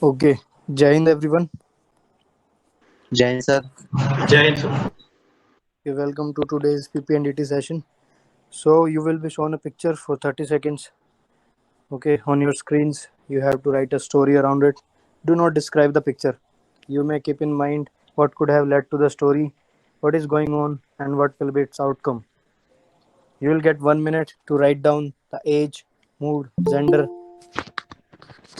Okay, Jai Hind everyone. Jain sir. Giant, sir. Okay, welcome to today's ppdt session. So you will be shown a picture for 30 seconds. Okay, on your screens, you have to write a story around it. Do not describe the picture. You may keep in mind what could have led to the story, what is going on, and what will be its outcome. You will get 1 minute to write down the age, mood, gender,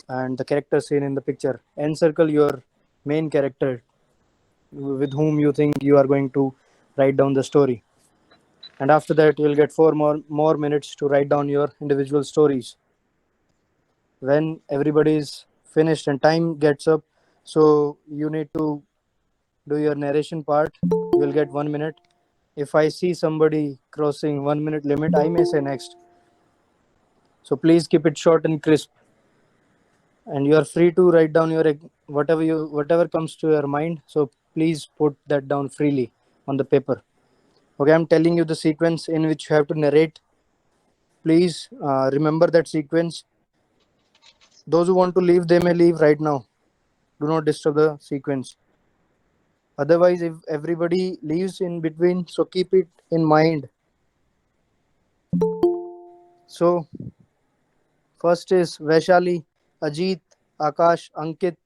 and the character seen in the picture. Encircle your main character with whom you think you are going to write down the story. And after that, you'll get four more minutes to write down your individual stories. When everybody is finished and time gets up, so you need to do your narration part. You'll get 1 minute. If I see somebody crossing 1 minute limit, I may say next. So please keep it short and crisp. And you are free to write down your whatever comes to your mind. So please put that down freely on the paper. Okay, I'm telling you the sequence in which you have to narrate. Please remember that sequence. Those who want to leave, they may leave right now. Do not disturb the sequence. Otherwise, if everybody leaves in between, so keep it in mind. So, first is Vaishali, Ajit, Akash, Ankit,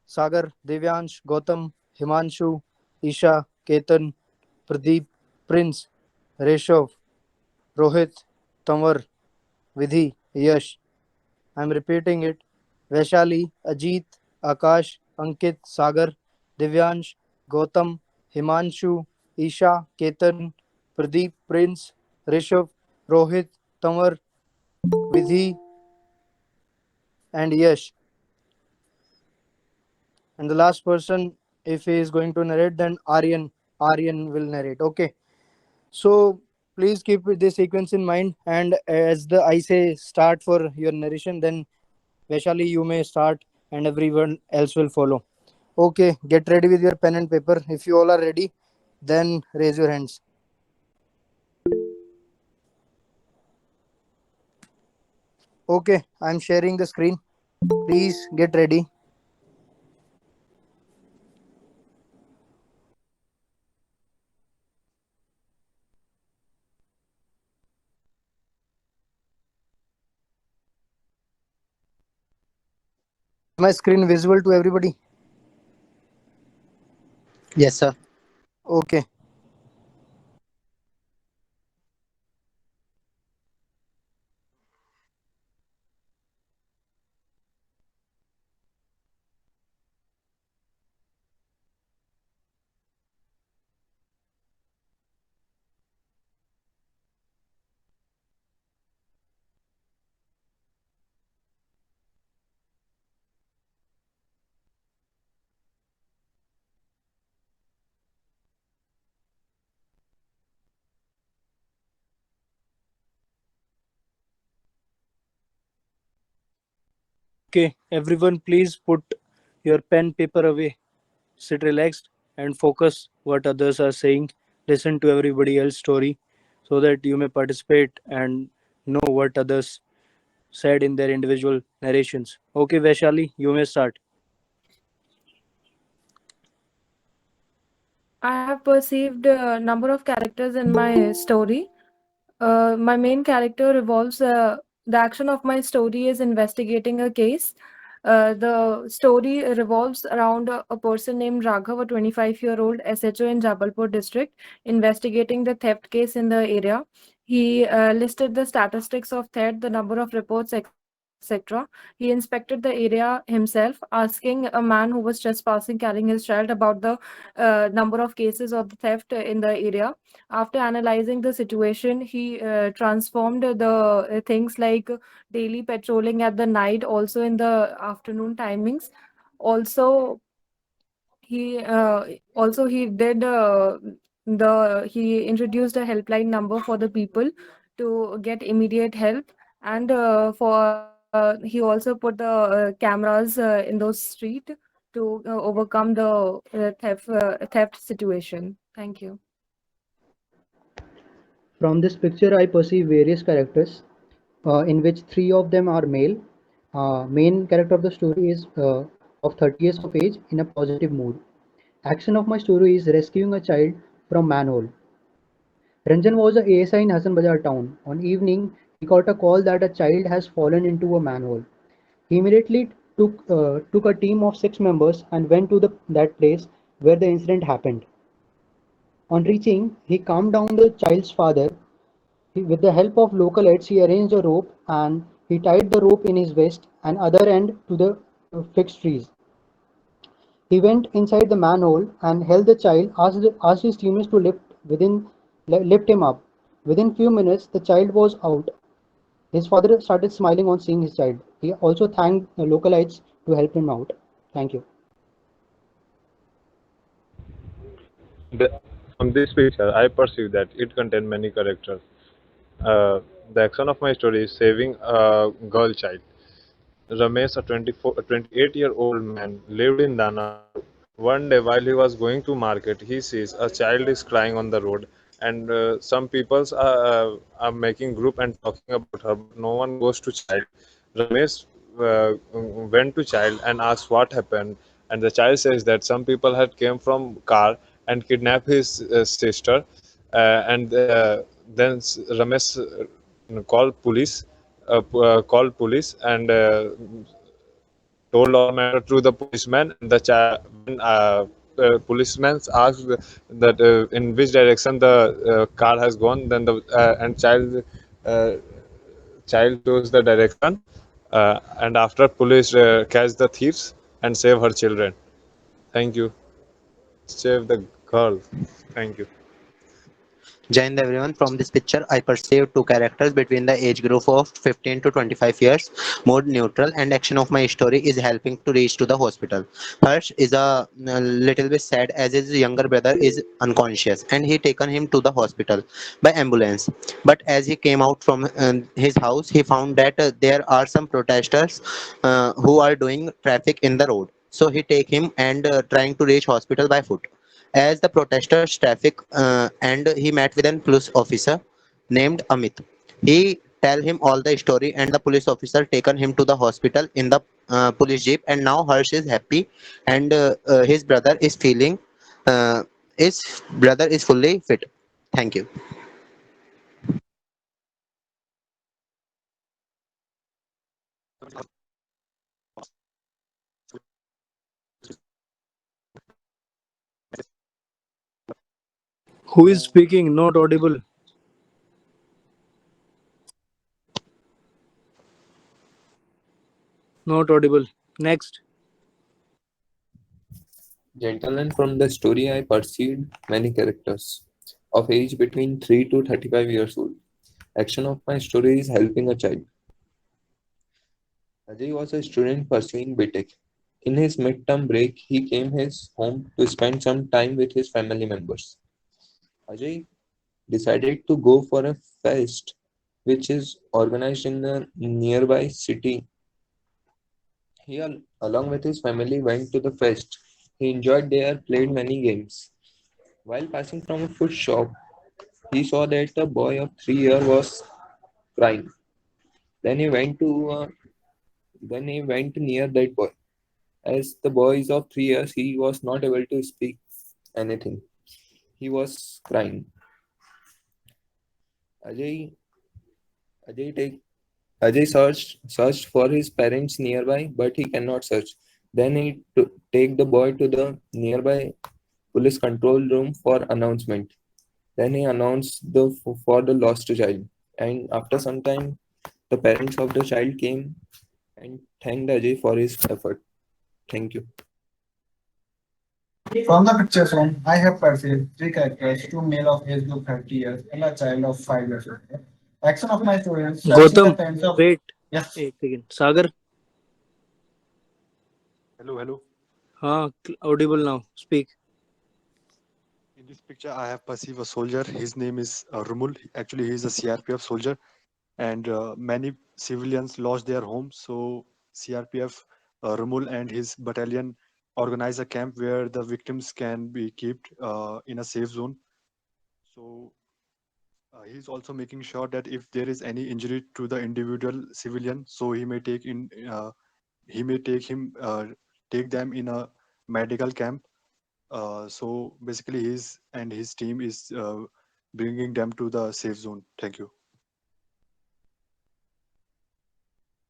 Sagar, Divyansh, Gautam, Himanshu, Isha, Ketan, Pradeep, Prince, Reshav, Rohit, Tamar, Vidhi, Yash. I'm repeating it. Vaishali, Ajit, Akash, Ankit, Sagar, Divyansh, Gautam, Himanshu, Isha, Ketan, Pradeep, Prince, Rishabh, Rohit, Tamar, Vidhi, and Yash. And the last person, if he is going to narrate, then Aryan will narrate. Okay. So please keep this sequence in mind. And as the I say start for your narration, then Vaishali, you may start, and everyone else will follow. Okay, get ready with your pen and paper. If you all are ready, then raise your hands. Okay, I'm sharing the screen. Please get ready. Is my screen visible to everybody? Yes sir. Okay. Okay, everyone, please put your pen paper away. Sit relaxed and focus what others are saying. Listen to everybody else's story so that you may participate and know what others said in their individual narrations. Okay, Vaishali, you may start. I have perceived a number of characters in my story. My main character revolves, the action of my story is investigating a case. The story revolves around a person named Raghav, a 25-year-old SHO in Jabalpur district, investigating the theft case in the area. He listed the statistics of theft, the number of reports, etc. He inspected the area himself, asking a man who was trespassing carrying his child about the number of cases of the theft in the area. After analyzing the situation, he transformed the things like daily patrolling at the night, also in the afternoon timings. Also, he did the he introduced a helpline number for the people to get immediate help, and for he also put the cameras in those street to overcome the theft situation. Thank you. From this picture, I perceive various characters, in which three of them are male Main character of the story is of 30 years of age in a positive mood. Action of my story is rescuing a child from manhole. Ranjan was a ASI in Hassan Bazaar town. On evening, he got a call that a child has fallen into a manhole. He immediately took a team of 6 members and went to that place where the incident happened. On reaching, he calmed down the child's father. With the help of local aids, he arranged a rope and he tied the rope in his vest and other end to the fixed trees. He went inside the manhole and held the child, asked his teammates to lift him up. Within few minutes, the child was out. His father started smiling on seeing his child. He also thanked the local aides to help him out. Thank you. The, from this picture, I perceive that it contains many characters. The action of my story is saving a girl child. Ramesh, a 28-year-old man, lived in Danapur. One day, while he was going to market, he sees a child is crying on the road, and some people are making group and talking about her, but no one goes to child. Ramesh went to child and asked what happened, and the child says that some people had came from car and kidnapped his sister, and then Ramesh called police and told all matter to the policeman. And when policeman asked that in which direction the car has gone, then the and uh, child chose the direction, and after police catch the thieves and save her children. Thank you. Save the girl. Thank you. Join everyone. From this picture, I perceive two characters between the age group of 15 to 25 years, mood neutral, and action of my story is helping to reach to the hospital. Harsh is a little bit sad as his younger brother is unconscious and he taken him to the hospital by ambulance. But as he came out from his house, he found that there are some protesters who are doing traffic in the road. So he take him and trying to reach hospital by foot as the protesters traffic and he met with an police officer named Amit. He tell him all the story and the police officer taken him to the hospital in the police jeep and now Harsh is happy and uh, his brother is fully fit. Thank you. Who is speaking? Not audible. Not audible. Next. Gentlemen, from the story I perceived many characters of age between 3 to 35 years old. Action of my story is helping a child. Ajay was a student pursuing BTech. In his midterm break, he came his home to spend some time with his family members. Ajay decided to go for a fest which is organized in a nearby city. He, along with his family, went to the fest. He enjoyed there, played many games. While passing from a food shop, he saw that a boy of 3 years was crying. Then he went to then he went near that boy. As the boy is of 3 years, he was not able to speak anything. He was crying. Ajay Ajay take Ajay searched for his parents nearby, but he cannot search. Then he take the boy to the nearby police control room for announcement. Then he announced for the lost child. And after some time, the parents of the child came and thanked Ajay for his effort. Thank you. From the picture shown, I have perceived three characters, two male of age group 30 years and a child of 5 years old. Action of my students, flashing the Gautam, fence of wait. yes. एक second. Sagar, Hello, hello. audible now. Speak. In this picture, I have perceived a soldier. His name is Rumul. Actually, he is a CRPF soldier, and many civilians lost their homes. So, CRPF Rumul and his battalion organize a camp where the victims can be kept in a safe zone. So, He's also making sure that if there is any injury to the individual civilian, so he may take them in a medical camp. So basically, his team is bringing them to the safe zone. Thank you.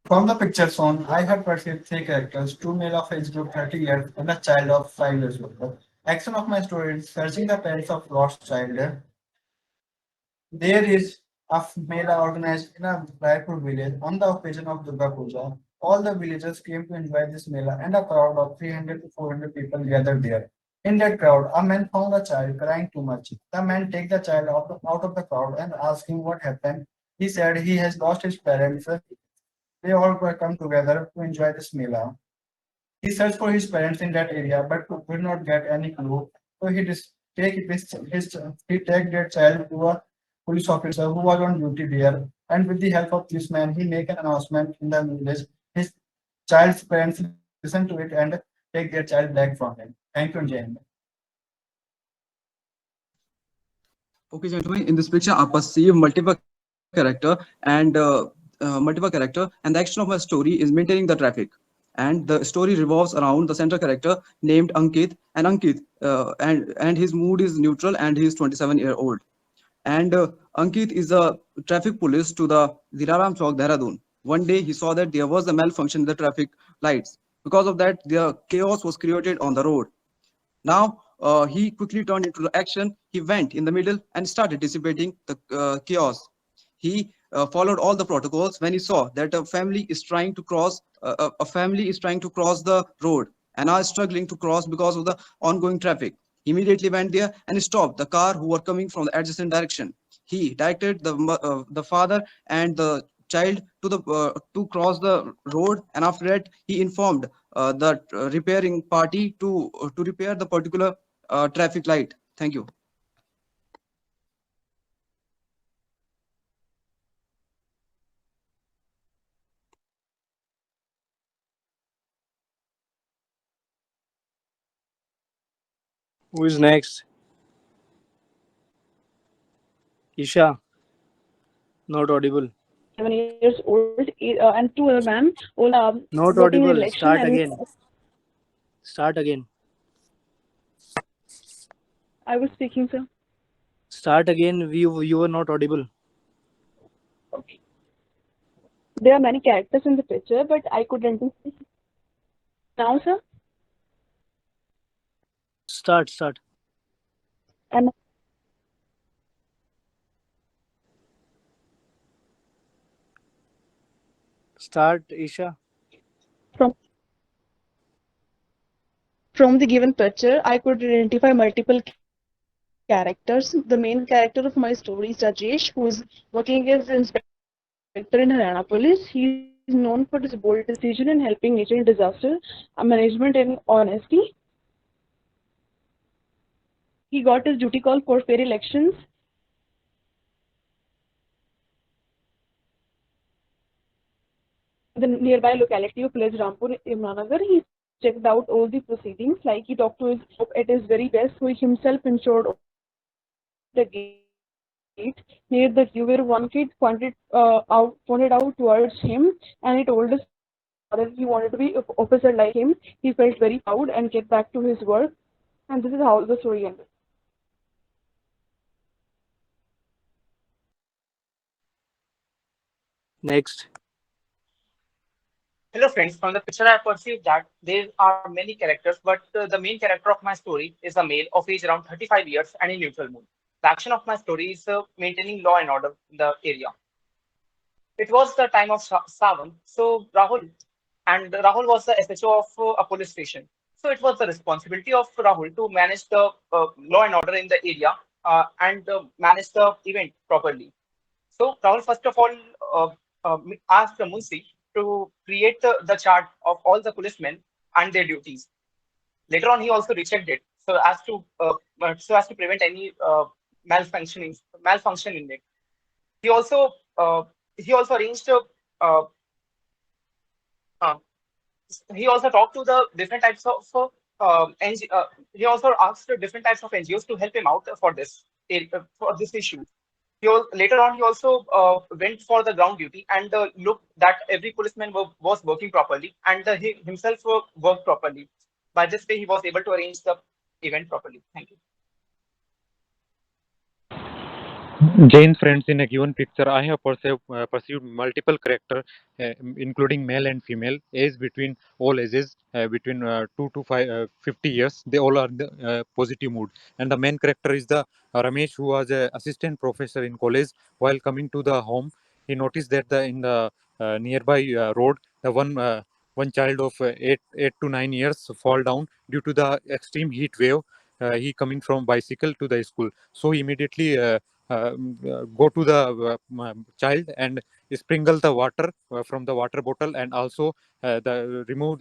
From the picture shown, I have perceived three characters, two male of age group 30 years and a child of 5 years old. The action of my story is searching the parents of lost child. There is a mela organized in a Raipur village on the occasion of Durga Puja. All the villagers came to enjoy this mela and a crowd of 300 to 400 people gathered there. In that crowd, a man found a child crying too much. The man take the child out of the crowd and asked him what happened. He said he has lost his parents. They all were come together to enjoy this mela. He searched for his parents in that area, but could not get any clue. So he take that child to a police officer who was on duty there, and with the help of this man, he make an announcement in the village. His child's parents listen to it and take their child back from him. Thank you, Jane. Okay, gentlemen, in this picture, I perceive multiple character and the action of my story is maintaining the traffic. And the story revolves around the central character named Ankit, and his mood is neutral, and he is 27-year-old. And Ankit is a traffic police to the Dilaram Chowk, Dehradun. One day, he saw that there was a malfunction in the traffic lights. Because of that, the chaos was created on the road. Now he quickly turned into action. He went in the middle and started dissipating the chaos. He followed all the protocols when he saw that a family is trying to cross the road and are struggling to cross because of the ongoing traffic. He immediately went there and stopped the car who were coming from the adjacent direction. He directed the father and the child to cross the road, and after that he informed the repairing party to repair the particular traffic light. Thank you. Who is next? Isha, not audible. 7 years old, and two other men all Not voting in audible. election. Start And again. Start again. I was speaking, sir. Start again. You were not audible. Okay. There are many characters in the picture, but I could identify now, sir. Start. And Start, Isha. from from the given picture, I could identify multiple characters. The main character of my story is Rajesh, who is working as inspector in Haryana Police. He is known for his bold decision in helping nature and disaster management and honesty. He got his duty call for fair elections in the nearby locality of village Rampur, Imranagar. He checked out all the proceedings, like he talked to his op at his very best, so he himself ensured order at the gate near the queue where one kid pointed out towards him, and he told his father that he wanted to be officer like him. He felt very proud and get back to his work, and this is how the story ended. Next. Hello friends, from the picture I perceive that there are many characters, but the main character of my story is a male of age around 35 years and in neutral mood. The action of my story is maintaining law and order in the area. It was the time of Savan, so Rahul was the SHO of a police station. So it was the responsibility of Rahul to manage the law and order in the area and manage the event properly. So Rahul first of all asked the Munsi to create the chart of all the policemen and their duties. Later on, he also rechecked it so as to prevent any malfunction in it. He also uh, he also arranged uh, uh, he also talked to the different types of he also asked different types of NGOs to help him out for this issue. Later on, he also went for the ground duty and looked that every policeman was working properly and he himself worked properly. By this way, he was able to arrange the event properly. Thank you. Jane's friends in a given picture, I have perceived multiple characters, including male and female, age between all ages, between 2 to 50 years. They all are in the positive mood. And the main character is the Ramesh, who was an assistant professor in college. While coming to the home, he noticed that in the nearby road, the one child of 8 to 9 years fall down due to the extreme heat wave. He coming from bicycle to the school, so he immediately go to the child and sprinkle the water from the water bottle, and also remove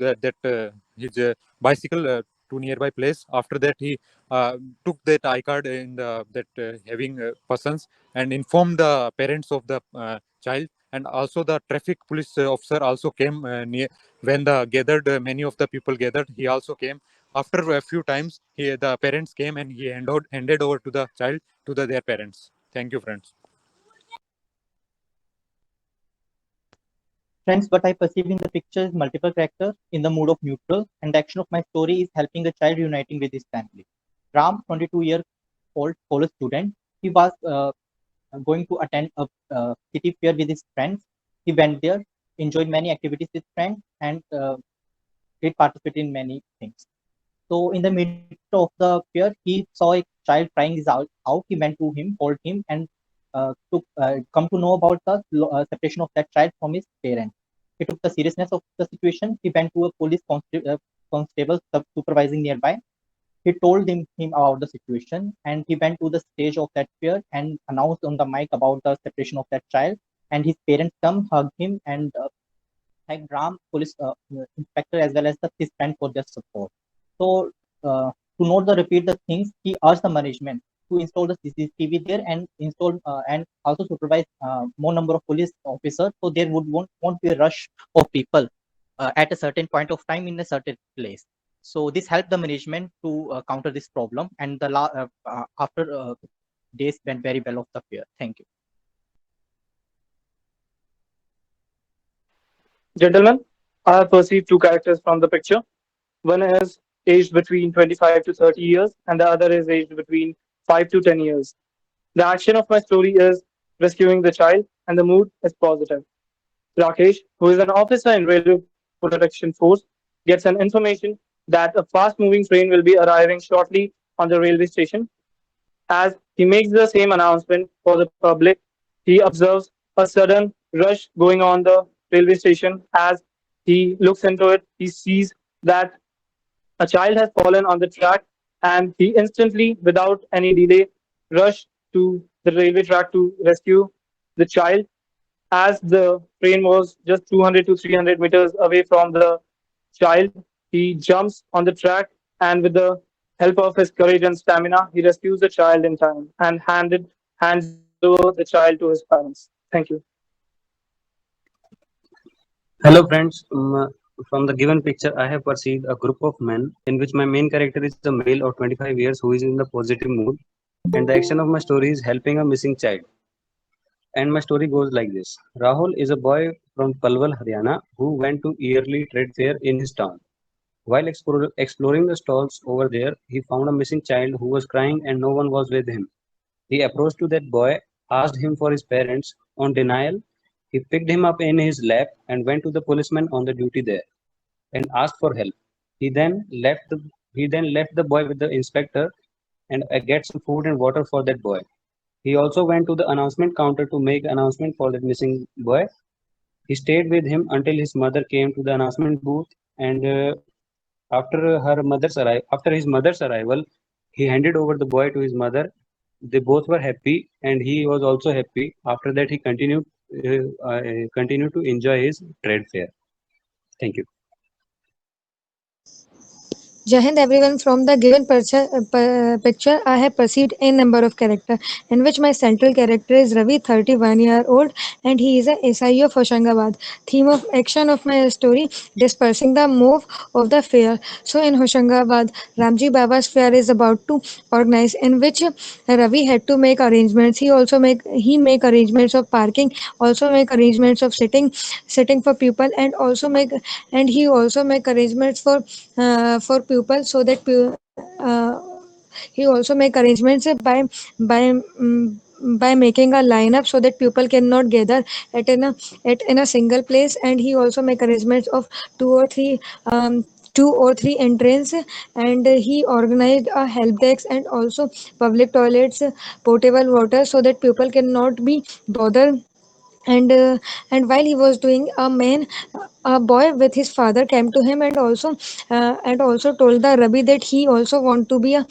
his bicycle to nearby place. After that, he took that I card in that having persons and informed the parents of the child, and also the traffic police officer also came near when the gathered many of the people gathered. He also came. After a few times, the parents came and he handed over to the child to their parents. Thank you, friends. Friends, what I perceive in the picture is multiple characters in the mood of neutral, and the action of my story is helping a child uniting with his family. Ram, 22-year-old college student, he was going to attend a city fair with his friends. He went there, enjoyed many activities with friends, and did participate in many things. So in the midst of the fair, he saw a child trying his out. He went to him, called him, and come to know about the separation of that child from his parents. He took the seriousness of the situation. He went to a police constable supervising nearby. He told him about the situation, and he went to the stage of that fair and announced on the mic about the separation of that child. And his parents come, hugged him, and thanked Ram, police inspector, as well as his friend for their support. So, to note the repeat the things, he asked the management to install the CCTV there and install and also supervise more number of police officers, so there won't be a rush of people at a certain point of time in a certain place. So this helped the management to counter this problem, and after days went very well of the fair. Thank you. Gentlemen, I have perceived two characters from the picture. One is aged between 25 to 30 years, and the other is aged between 5 to 10 years. The action of my story is rescuing the child, and the mood is positive. Rakesh, who is an officer in Railway Protection Force, gets an information that a fast moving train will be arriving shortly on the railway station. As he makes the same announcement for the public, he observes a sudden rush going on the railway station. As he looks into it, he sees that a child has fallen on the track, and he instantly, without any delay, rushed to the railway track to rescue the child. As the train was just 200 to 300 meters away from the child, he jumps on the track, and with the help of his courage and stamina, he rescues the child in time and hands over the child to his parents. Thank you. Hello, friends. From the given picture, I have perceived a group of men in which my main character is a male of 25 years who is in the positive mood, and the action of my story is helping a missing child. And my story goes like this. Rahul is a boy from Palwal, Haryana, who went to yearly trade fair in his town. While exploring the stalls over there, he found a missing child who was crying and no one was with him. He approached to that boy, asked him for his parents. On denial, he picked him up in his lap and went to the policeman on the duty there and asked for help. He then left the boy with the inspector and get some food and water for that boy. He also went to the announcement counter to make announcement for that missing boy. He stayed with him until his mother came to the announcement booth, and after his mother's arrival, he handed over the boy to his mother. They both were happy, and he was also happy. After that, he continued to enjoy his trade fair. Thank you. Jai Hind everyone. From the given picture, I have perceived a number of characters, in which my central character is Ravi, 31-year-old, and he is a SI of Hoshangabad. Theme of action of my story: dispersing the move of the fair. So in Hoshangabad, Ramji Baba's fair is about to organize, in which Ravi had to make arrangements. He make arrangements of parking, also make arrangements of sitting for people, and he also make arrangements for people, so that he also make arrangements by mm, by making a lineup, so that people cannot gather at in a single place. And he also make arrangements of two or three um, two or three entrance, and he organized a help desk and also public toilets, potable water, so that people cannot be bothered. And while he was doing, a boy with his father came to him, and also told the Rabi that he also want to be a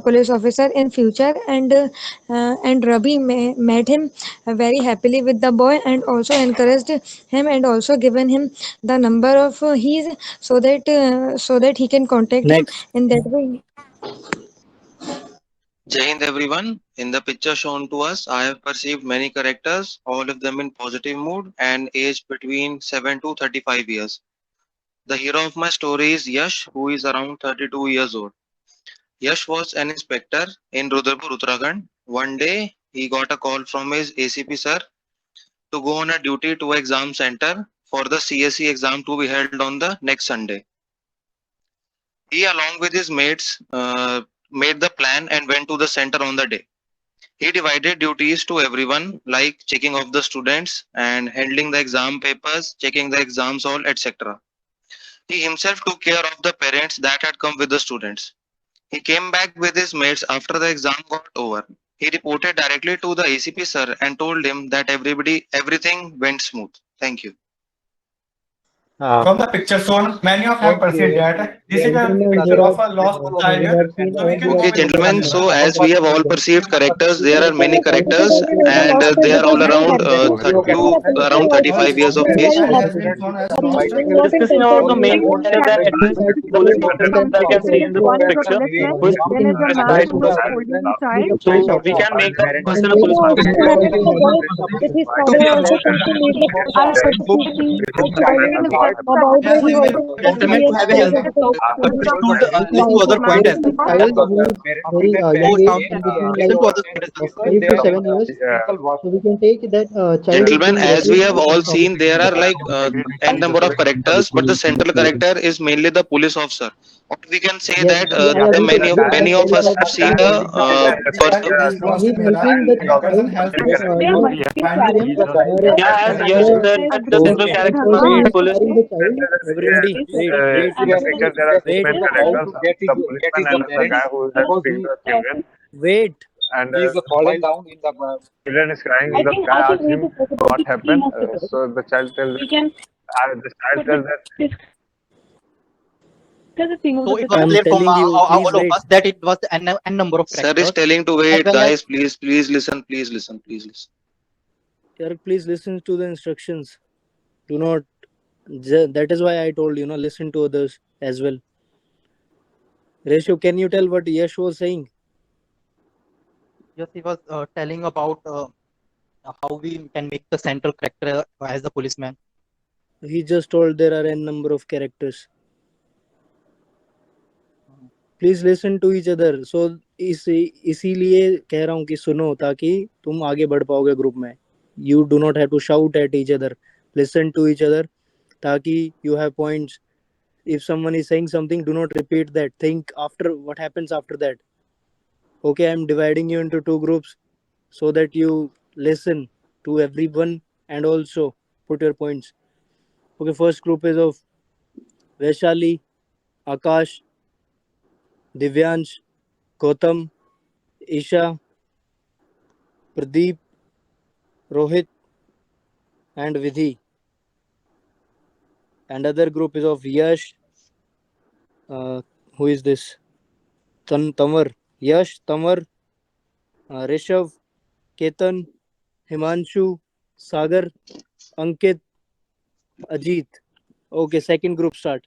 police officer in future. And Rabi met him very happily with the boy, and also encouraged him, and also given him the number of his, so that he can contact him Next. in that way. Jai Hind everyone. In the picture shown to us, I have perceived many characters, all of them in positive mood and aged between 7 to 35 years. The hero of my story is Yash, who is around 32 years old. Yash was an inspector in Rudrapur, Uttarakhand. One day, he got a call from his ACP sir to go on a duty to exam center for the CSE exam to be held on the next Sunday. He, along with his mates, made the plan and went to the center on the day. He divided duties to everyone, like checking of the students and handling the exam papers, checking the exams hall, etc. He himself took care of the parents that had come with the students. He came back with his mates after the exam got over. He reported directly to the ACP sir and told him that everything went smooth. Thank you. From the picture shown, many of have perceived Okay, that this is a gentlemen, picture here of a lost we child. have seen So we all can the Okay, go with actions the gentlemen. and So next. as we have all perceived characters, there are many characters, and they are all around 30 to around 35 years of age. Child has been shown as lost. We're discussing about the main character, that it is the police officer that you can see in this picture, who is Then is a a guy man who who is is holding the child. so we can make that person a And police also officer. having a boy with his father also come to meet the I have perceived perceived the child about where he was gentleman to have a years healthy of please age. listen to other point as well. child who is very young age, in between Listen like to other point as well. 5 to 7 years. So we can take that child is Gentlemen, being as we rated have all of seen, there are like n number of characters, but the central character is mainly the police officer. Or we can say yes, that I the agree with you. many The of police us have seen officer the The child person. is lost he's in Mela helping and the the person child, helps finding him, Yeah, as Yash said, the central character name is Wait, police. inspiring the child. everybody, wait, In the picture, there are two wait, main characters, the policeman and the guy who is helping the children. wait. And children is crying. The guy asks him what happened. So the child tells that the child tells that So it was I'm clear from telling you, please all of wait. us that it was n number of Sir is characters, telling to as wait, well as guys. Please listen. Please listen. Please listen. Sir, please listen to the instructions. Do not. That is why I told you, listen to others as well. Reshu, can you tell what Yash was saying? yes, he was telling about how we can make the central character as the policeman. He just told there are n number of characters. Please listen to each other so इसीलिए कह रहा हूँ कि सुनो ताकि तुम आगे बढ़ पाओगे ग्रुप में you do not have to shout at each other listen to each other ताकि you have points if someone is saying something do not repeat that think after what happens after that okay I'm dividing you into two groups so that you listen to everyone and also put your points okay first group is of Vaishali Akash Divyansh Gautam Isha Pradeep, Rohit, and Vidhi. And other group is of Yash. Who is this? Tamar. Yash, Tamar, Rishav, Ketan, Himanshu, Sagar, Ankit, Ajit. Okay, second group start.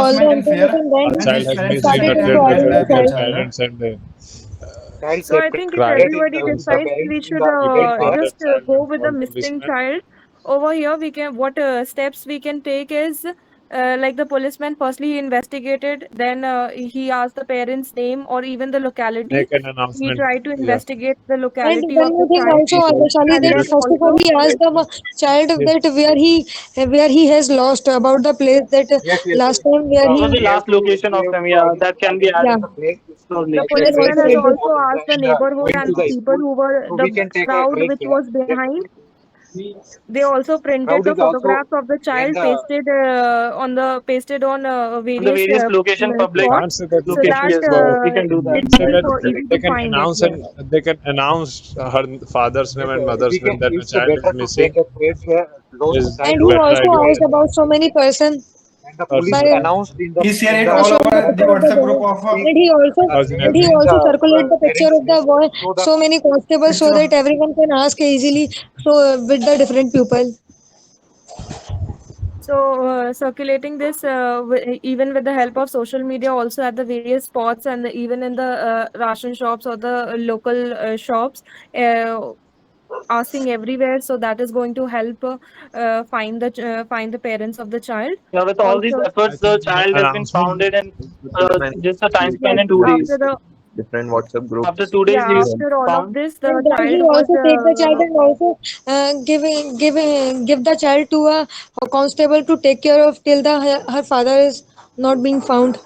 all the harassment and fear. information, then A When child his has parents been seen started a decided to to trend bring torture the related back to the his child. child, parents and So I think if cried. everybody decides we should Even father, just child, go and with the all missing policemen. child, over here we can what steps we can take is like the policeman firstly he investigated, then he asked the parents' name or even the locality. Make an He announcement. tried to Yeah. investigate the And locality one of more the thing child, also, He Vaishali, and that then first of all also he asked the child that where he has lost about the place that Yes, yes, last yes. time where What was he the We have last to location we of have them? to Yeah, that can be yeah. identify added. the place the Slowly. like And policeman also has exactly that also what is asked the in the neighborhood going to and the the people school. who were So the we can take a crowd trace which there. was behind. We They also printed crowd the is also photographs of the when child, the pasted on On the various various location public can't spots, say that so location. that Yes, we can do that. can't it say will be that for easy they to can find it. announce and they can announce her father's name yes, and mother's we name can. that a It's child is better to take missing a trace where lost is and child he was better also idea. asked about so many person and the Or police by announced He share in it the by all showing the over the picture of the WhatsApp boy, group of and he also original. when the circulate the picture parents of the miss. boy So the so many constables so picture of that everyone can ask easily, so with the different people. So, circulating this even with the help of social media, also at the various spots and even in the ration shops or the local shops, uh, asking everywhere. So that is going to help find the parents of the child. yeah. With all these Also, I efforts, the think child has been announcement. founded in The policeman just a time span yes, in 2 days. after the different WhatsApp After groups. 2 days, yeah, he He is helped. after all of found. this, the And then he child was also take the child and also give the child to a constable to take care of till the her father is not being found.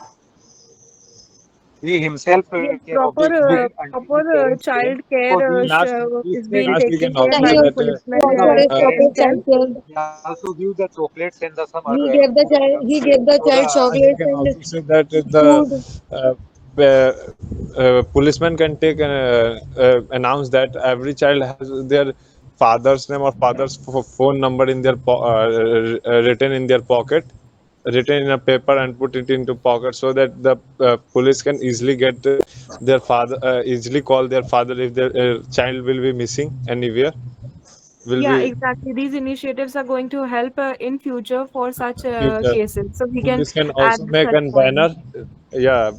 he himself yes, care of the child until proper the parents came child care because he is stayed being in Last we taken can care also Yeah, by say the that he policeman also arranged proper himself. child care. he also give the chocolates and the some other He gave the food child items he gave the so child the last we chocolates can and also say that the food. policeman can take announce that every child has their father's name or father's phone number in their written in their pocket, written in a paper and put it into pocket so that the police can easily get their father easily call their father if their child will be missing anywhere will Yeah, be exactly. These initiatives are going to help in future for such future. cases. So we can Police can add also make such a points. banner. Yeah,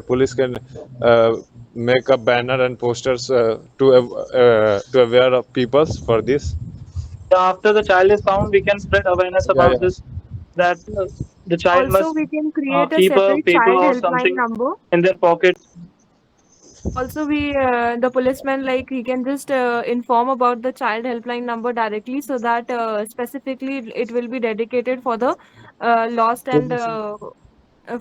police can make a banner and posters to aware of peoples for this. After the child is found, we can spread awareness Yeah, about yeah. this. That the child Also, must we can create a keep a separate paper child or helpline something number. in their pocket. Also, the policeman, like, he can just inform about the child helpline number directly, so that specifically it will be dedicated for the lost and Police,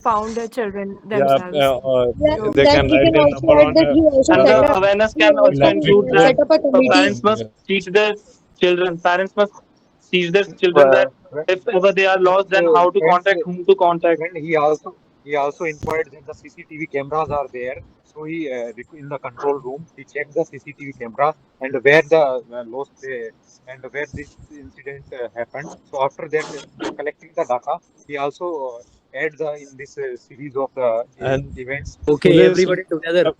found children yeah, themselves. Yeah, So, they that can we write can a also number add on that he also And set the up awareness he can also also electric include board. that set up a committee. parents must Yeah. teach their children. Parents must teach their children uh, that if ever they are lost, then friends how to friends contact, whom to contact. friend he also inquired that the CCTV cameras are there. So he in the control room he checked the CCTV cameras and where the lost and where this incident happened. So after that, collecting the data, he also add the in this series of the And events. Okay, police, everybody together.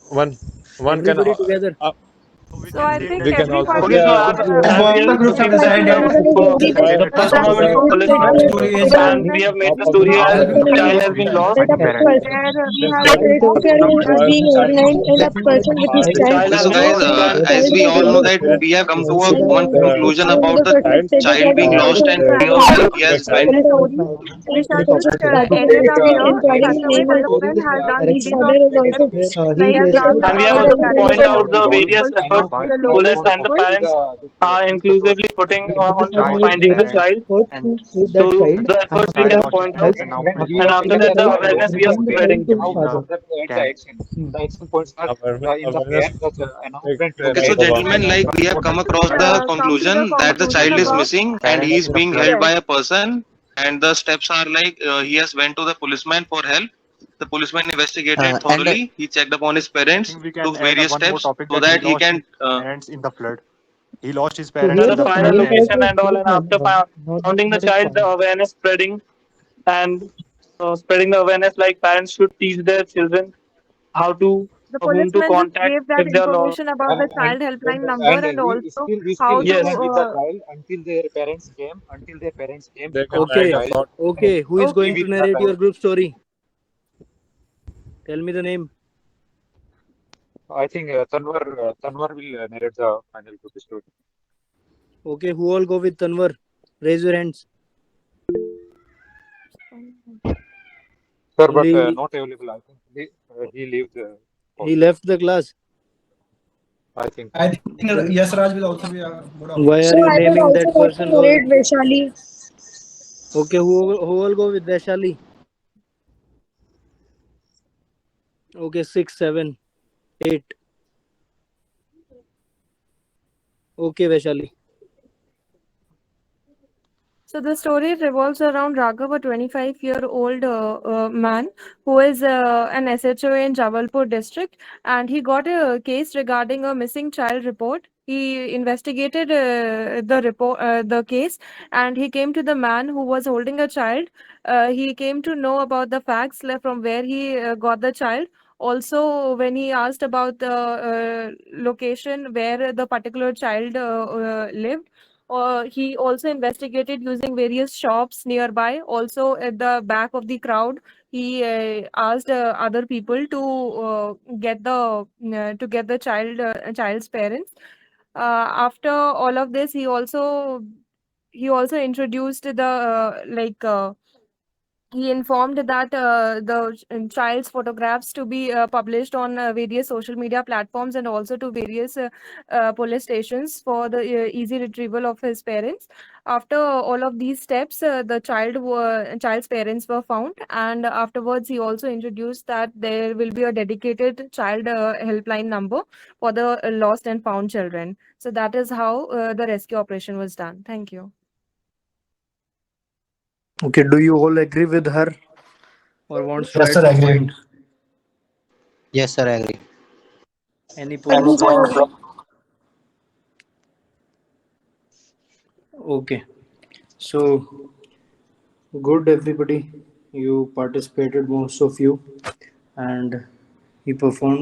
one one can Everybody together. So we so can I say think we that can also everybody say Okay, so that as we And have the seen first that person the who is why very the first that one the was policeman the child that policeman, that and we have made the story that as the the person child is has been lost. that a person where we that have search party is why being the child is organized and a missing. person with his I The think child child Okay, has so been guys, and the as child we that all is know police that spirit we have come to a insists one conclusion and about the the person child stated child that being the lost person and is track how of found the he has character. went. story. We shall just Starting end from it up the here. according Such a way name is development has done his millions father of is lives, also like he stated Ram And we that have the Dawar, also person that is point out the the also various people should efforts be the the police local and the people. parents are inclusively putting on finding the child. to save that So child, the and efforts we after can that, point And out, when he and was after taking that the the child, awareness we he are return the child spreading. to he his also father. observed the action. The action points are in the Awareness banner, the announcement make Okay, made so government. gentlemen, and like the we have come protecting across the child. the Come to the conclusion that the conclusion child is about missing and he is being held yes. by a person, and the steps are like he has went to the policeman for help. The policeman investigated And thoroughly. He checked upon his I parents, think we can took add various one more steps topic so that he that he lost his can. parents in the flood. He lost his So parents the here in the the final flood, main and location character is and all, still and found, after founding the not his child, the father. awareness spreading and spreading the awareness like parents should teach their children how to The or whom to policeman just contact gave that if they are lost. information about the child helpline number And and also we still how to Yes. stand with the child until their parents came, They pick can up the write Okay, a child short. and okay. Who is be going okay. to with the narrate child. your group story? Tell me the name. I think Tanwar will narrate the final to the story. Okay, who all go with Tanwar? Raise your hands. Sir, but Only not available. I think he leaves. he left the class. I think. I think Then Yes Raj will also be a good why option. are So you I will naming also that like to person who? narrate Vaishali. Okay, who will go with Vaishali? Okay, 6, 7, 8. Okay, Vaishali. So the story revolves around Raghav, a 25-year-old man who is an SHO in Jabalpur district, and he got a case regarding a missing child report. He investigated the case, and he came to the man who was holding a child. He came to know about the facts from where he got the child. Also, when he asked about the location where the particular child lived, he also investigated using various shops nearby. Also, at the back of the crowd, he asked other people to get the child's parents. After all of this, he also introduced the he informed that the child's photographs to be published on various social media platforms and also to various police stations for the easy retrieval of his parents. After all of these steps, the child's parents were found, and afterwards he also introduced that there will be a dedicated child helpline number for the lost and found children. So that is how the rescue operation was done. Thank you. Okay, do you all agree with her or wants to Yes, add sir, some agree. point? Yes, sir, I agree. Any Agree, points? sir. Okay, so good everybody. You participated, most of you, and he performed